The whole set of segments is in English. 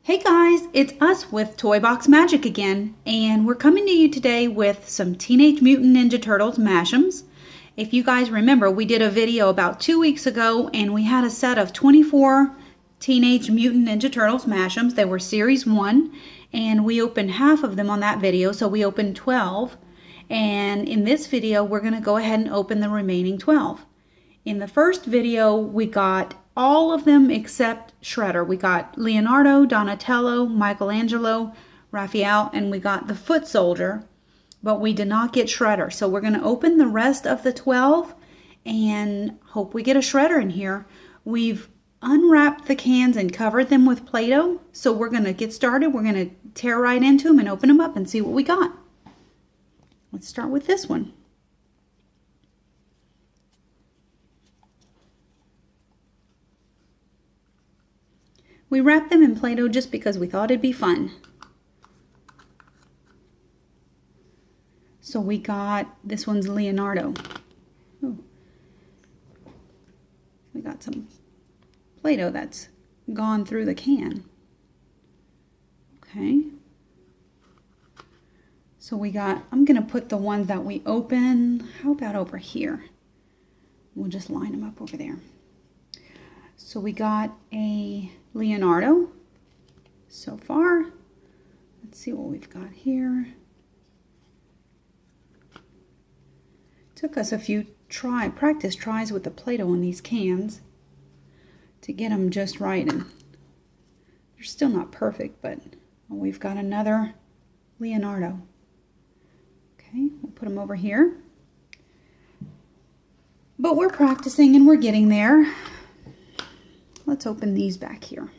Hey guys, it's us with ToyBoxMagic again, and we're coming to you today with some Teenage Mutant Ninja Turtles Mashems. If you guys remember, we did a video about 2 weeks ago, and we had a set of 24 Teenage Mutant Ninja Turtles Mashems. They were Series 1, and we opened half of them on that video, so we opened 12. And in this video, we're going to go ahead and open the remaining 12. In the first video, we got all of them except Shredder. We got Leonardo, Donatello, Michelangelo, Raphael, and we got the Foot Soldier, but we did not get Shredder. So we're going to open the rest of the 12 and hope we get a Shredder in here. We've unwrapped the cans and covered them with Play-Doh, so we're going to get started. We're going to tear right into them and open them up and see what we got. Let's start with this one. We wrapped them in Play-Doh just because we thought it'd be fun. So we got, this one's Leonardo. Ooh. We got some Play-Doh that's gone through the can. Okay. So we got, I'm going to put the ones that we open, how about over here? We'll just line them up over there. So we got a Leonardo so far. Let's see what we've got here. Took us a few practice tries with the Play-Doh on these cans to get them just right, and they're still not perfect, but we've got another Leonardo. Okay, we'll put them over here. But we're practicing and we're getting there. Let's open these back here.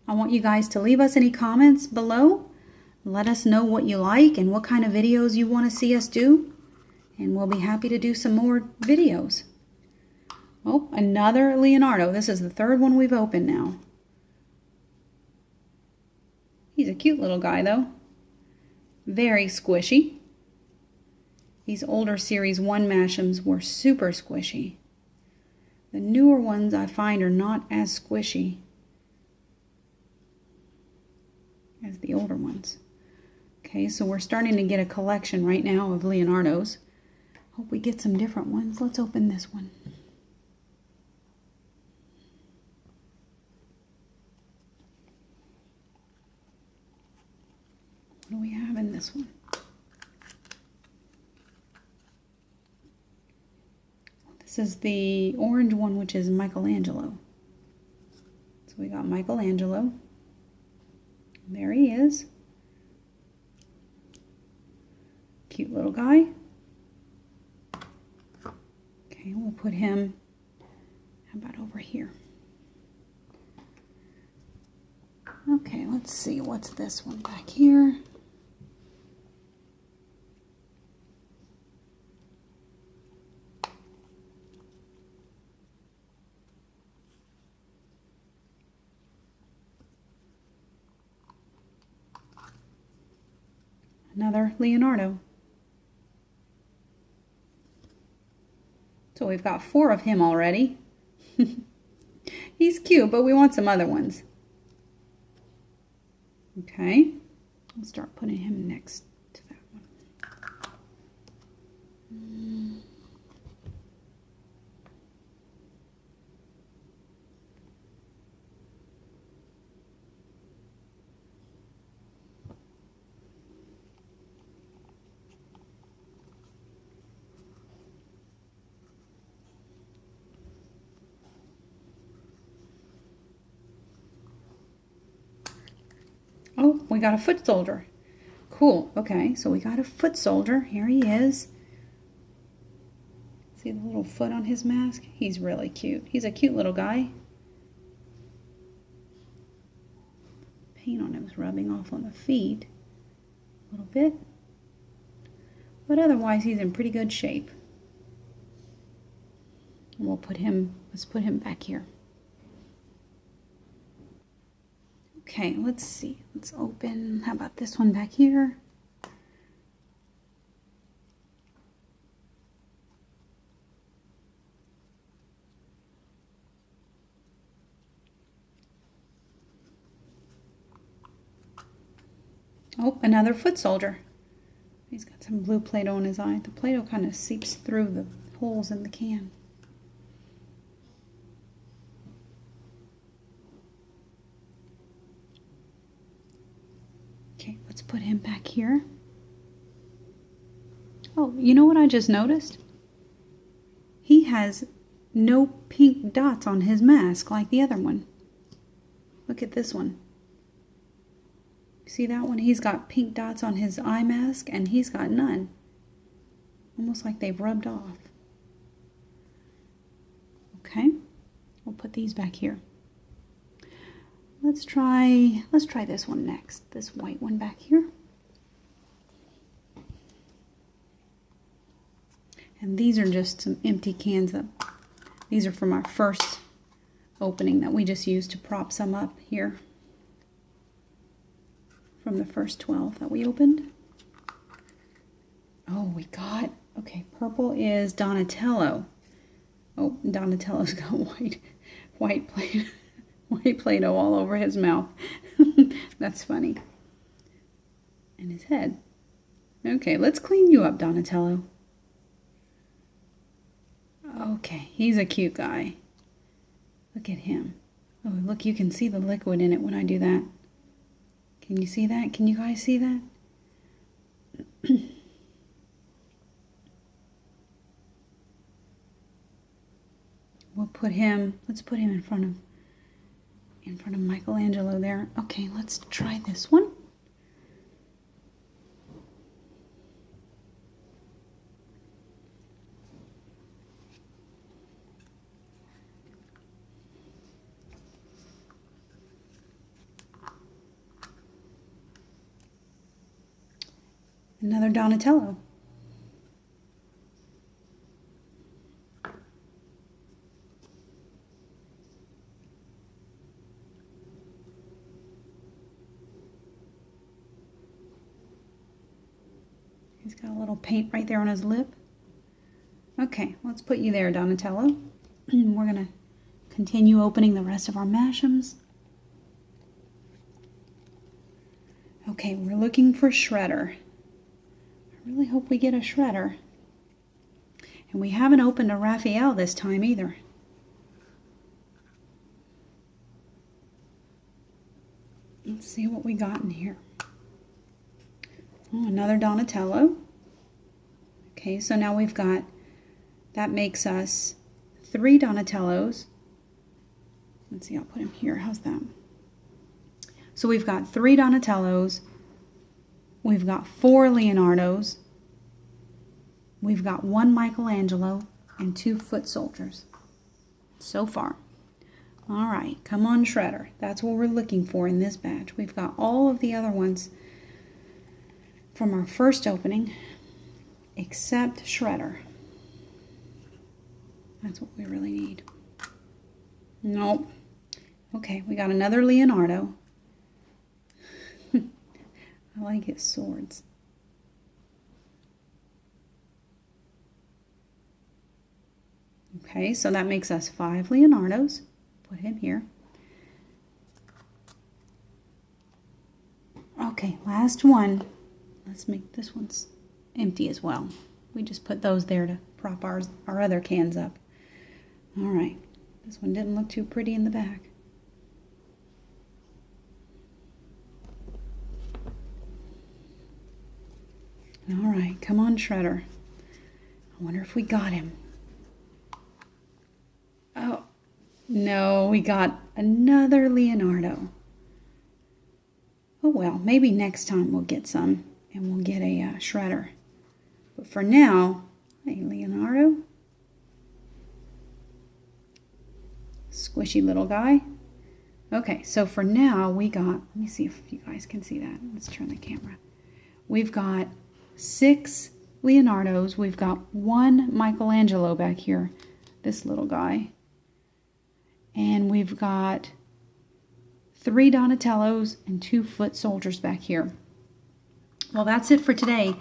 I want you guys to leave us any comments below. Let us know what you like and what kind of videos you want to see us do. And we'll be happy to do some more videos. Oh, another Leonardo. This is the third one we've opened now. He's a cute little guy though. Very squishy. These older Series 1 Mashems were super squishy. The newer ones I find are not as squishy as the older ones. Okay, so we're starting to get a collection right now of Leonardos. Hope we get some different ones. Let's open this one. What do we have in this one? This is the orange one, which is Michelangelo. So we got Michelangelo. There he is. Cute little guy. Okay, we'll put him, how about over here? Okay, let's see, what's this one back here? Another Leonardo. So we've got 4 of him already. He's cute, but we want some other ones. Okay, we'll start putting him next to that one. Oh, we got a Foot Soldier. Cool. Okay, so we got a Foot Soldier. Here he is. See the little foot on his mask? He's really cute. He's a cute little guy. Paint on him is rubbing off on the feet a little bit. But otherwise, he's in pretty good shape. And we'll put him, let's put him back here. Okay, let's see. Let's open, how about this one back here? Oh, another foot soldier. He's got some blue Play-Doh in his eye. The Play-Doh kind of seeps through the holes in the can. Okay, let's put him back here. Oh, you know what I just noticed? He has no pink dots on his mask like the other one. Look at this one. See that one? He's got pink dots on his eye mask and he's got none. Almost like they've rubbed off. Okay, we'll put these back here. Let's try this one next. This white one back here. And these are just some empty cans up. These are from our first opening that we just used to prop some up here. From the first 12 that we opened. Oh, we got, okay, purple is Donatello. Oh, Donatello's got white Play-Doh all over his mouth. That's funny. And his head. Okay, let's clean you up, Donatello. Okay, he's a cute guy. Look at him. Oh, look, you can see the liquid in it when I do that. Can you see that? Can you guys see that? We'll put him, let's put him in front of Michelangelo there. Okay, let's try this one. Another Donatello. He's got a little paint right there on his lip. Okay, let's put you there, Donatello. We're going to continue opening the rest of our Mashems. Okay, we're looking for Shredder. I really hope we get a Shredder. And we haven't opened a Raphael this time either. Let's see what we got in here. Oh, another Donatello. Okay, so now we've got, that makes us 3 Donatellos. Let's see, I'll put him here. How's that? So we've got 3 Donatellos. We've got 4 Leonardos. We've got 1 Michelangelo and 2 foot soldiers so far. All right, come on, Shredder. That's what we're looking for in this batch. We've got all of the other ones from our first opening except Shredder. That's what we really need. Nope. Okay, we got another Leonardo. I like his swords. Okay, so that makes us 5 Leonardos. Put him here. Okay, last one. Let's make this one's empty as well. We just put those there to prop our other cans up. All right, this one didn't look too pretty in the back. All right, come on, Shredder. I wonder if we got him. Oh, no, we got another Leonardo. Oh, well, maybe next time we'll get some and we'll get a Shredder. But for now, hey, Leonardo. Squishy little guy. Okay, so for now we got, let me see if you guys can see that. Let's turn the camera. We've got 6 Leonardos. We've got 1 Michelangelo back here, this little guy. And we've got 3 Donatellos and 2 foot soldiers back here. Well, that's it for today.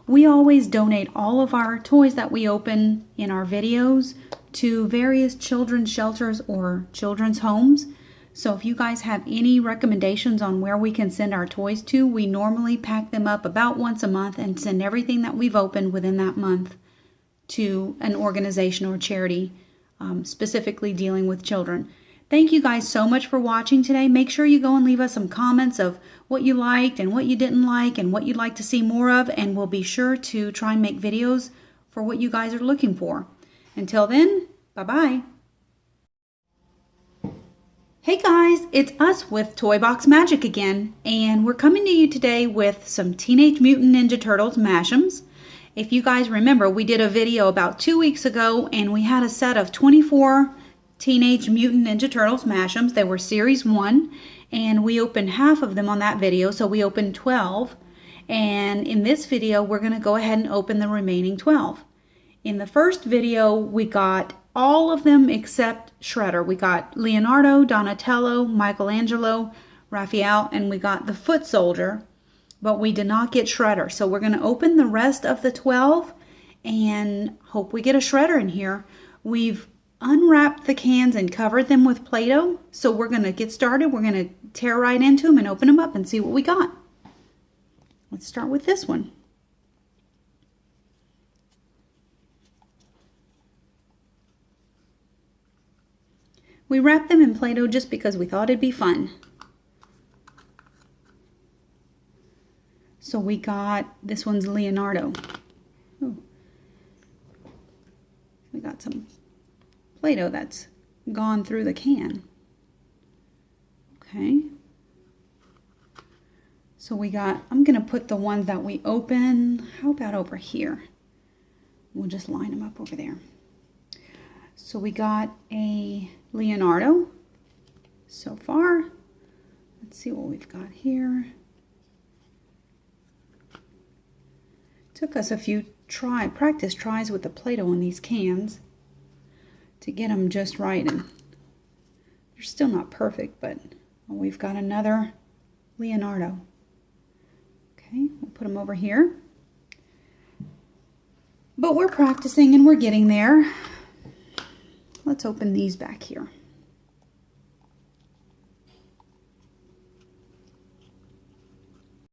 We always donate all of our toys that we open in our videos to various children's shelters or children's homes. So if you guys have any recommendations on where we can send our toys to, we normally pack them up about once a month and send everything that we've opened within that month to an organization or charity specifically dealing with children. Thank you guys so much for watching today. Make sure you go and leave us some comments of what you liked and what you didn't like and what you'd like to see more of, and we'll be sure to try and make videos for what you guys are looking for. Until then, bye-bye. Hey guys, it's us with ToyBoxMagic again, and we're coming to you today with some Teenage Mutant Ninja Turtles Mashems. If you guys remember, we did a video about 2 weeks ago, and we had a set of 24 Teenage Mutant Ninja Turtles Mashems. They were Series 1, and we opened half of them on that video, so we opened 12. And in this video, we're going to go ahead and open the remaining 12. In the first video, we got all of them except Shredder. We got Leonardo, Donatello, Michelangelo, Raphael, and we got the Foot Soldier, but we did not get Shredder. So we're going to open the rest of the 12 and hope we get a Shredder in here. We've unwrapped the cans and covered them with Play-Doh, so we're going to get started. We're going to tear right into them and open them up and see what we got. Let's start with this one. We wrapped them in Play-Doh just because we thought it'd be fun. So we got, this one's Leonardo. Ooh. We got some Play-Doh that's gone through the can. Okay. So we got, I'm going to put the ones that we open, how about over here? We'll just line them up over there. So we got a Leonardo so far. Let's see what we've got here. Took us a few practice tries with the Play-Doh on these cans to get them just right, and they're still not perfect, but we've got another Leonardo. Okay, we'll put them over here. But we're practicing and we're getting there. Let's open these back here.